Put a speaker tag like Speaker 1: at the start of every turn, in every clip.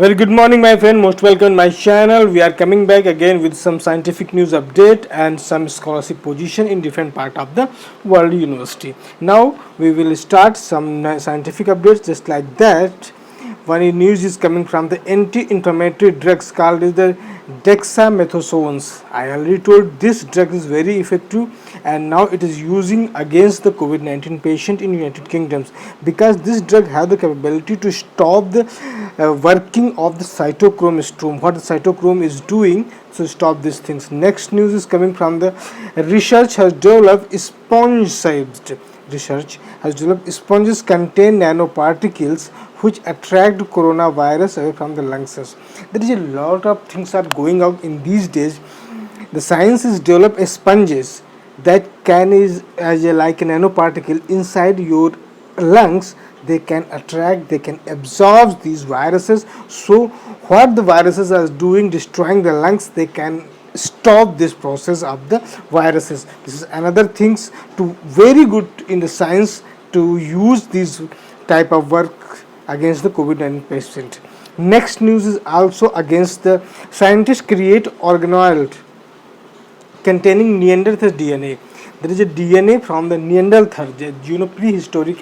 Speaker 1: Well, good morning, my friend. Most welcome to my channel. We are coming back again with some scientific news update and some scholarship position in different part of the world university. Now we will start some scientific updates just like that. One news is coming from the anti-inflammatory drugs called as the dexamethasones. I already told this drug is very effective and now it is using against the COVID-19 patient in United Kingdoms because this drug has the capability to stop the working of the cytochrome storm. What the cytochrome is doing to stop these things. Next news is coming from the research has developed sponge-sized research has developed sponges contain nanoparticles which attract coronavirus away from the lungs. There is a lot of things are going out in these days. The science is developed sponges that can is as a like a nanoparticle inside your lungs. They can attract, they can absorb these viruses. So what the viruses are doing, destroying the lungs, they can stop this process of the viruses. This is another things to very good in the science to use this type of work against the COVID-19 patient. Next news is also against the scientists create organoid containing Neanderthal DNA. There is a DNA from the Neanderthal, prehistoric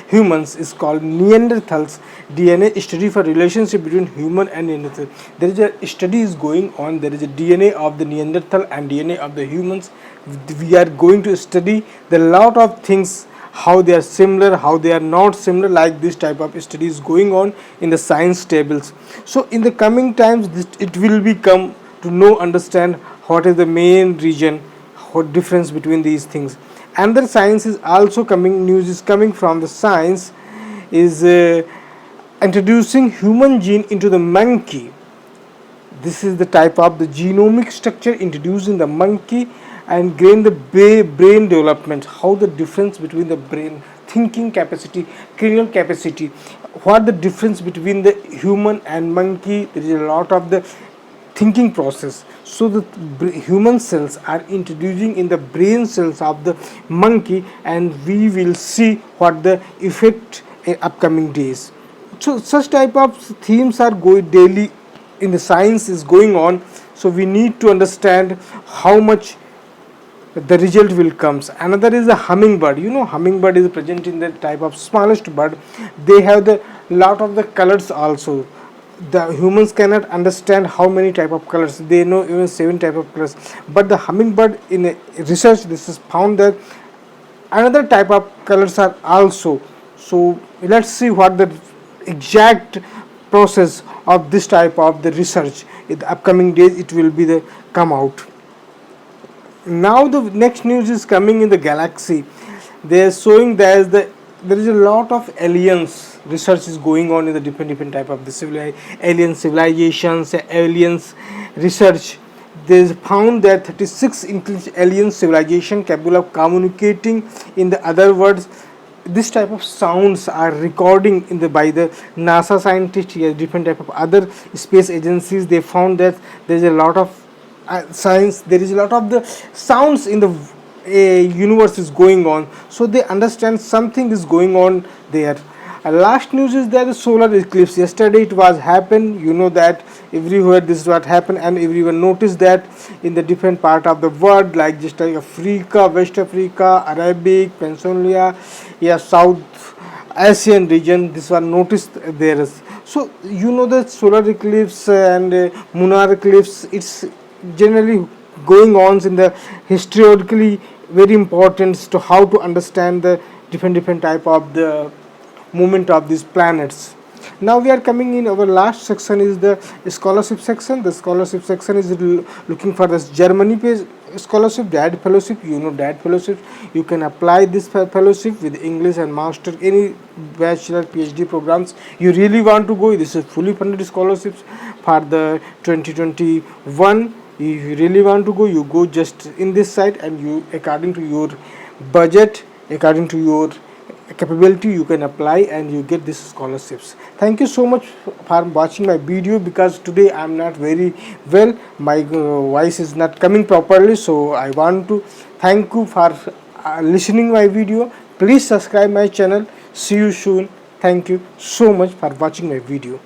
Speaker 1: humans is called Neanderthals DNA study for relationship between human and Neanderthal. There is a study is going on. There is a DNA of the Neanderthal and DNA of the humans. We are going to study the lot of things, how they are similar, how they are not similar, like this type of studies going on in the science tables. So in the coming times, it will become to know, understand what is the main region, what difference between these things. Another science is also coming, news is coming from the science is introducing human gene into the monkey. This is the type of the genomic structure introduced in the monkey and gain the brain development, how the difference between the brain thinking capacity, cranial capacity, what the difference between the human and monkey. There is a lot of the thinking process. So the human cells are introducing in the brain cells of the monkey, and we will see what the effect in upcoming days. So such type of themes are going daily in the science is going on. So we need to understand how much the result will comes. Another is the hummingbird. Hummingbird is present in the type of smallest bird. They have the lot of the colors also. The humans cannot understand how many type of colors. They know even 7 type of colors, but the hummingbird in a research this is found that another type of colors are also. So let's see what the exact process of this type of the research in the upcoming days. It will be the come out. Now the next news is coming in the galaxy. They are showing there is a lot of aliens research is going on in the different type of the alien civilizations, aliens research. They found that 36 alien civilization capable of communicating. In the other words, this type of sounds are recording in the by the NASA scientists, different type of other space agencies. They found that there is a lot of science, there is a lot of the sounds in the universe is going on, so they understand something is going on there. Last news is that the solar eclipse yesterday it was happened. That everywhere this is what happened, and everyone noticed that in the different part of the world, like just like Africa, West Africa, Arabic Peninsula, South Asian region, this was noticed there is. So the solar eclipse and lunar eclipse, it's generally going on in the historically very important to how to understand the different type of the movement of these planets. Now we are coming in our last section is the scholarship section. The scholarship section is looking for this Germany page scholarship, DAD fellowship. DAD fellowship, you can apply this fellowship with English and master any bachelor PhD programs you really want to go. This is fully funded scholarships for the 2021. If you really want to go, you go just in this site, and you according to your budget, according to your capability, you can apply and you get these scholarships. Thank you so much for watching my video, because today I am not very well, my voice is not coming properly, so I want to thank you for listening my video. Please subscribe my channel. See you soon. Thank you so much for watching my video.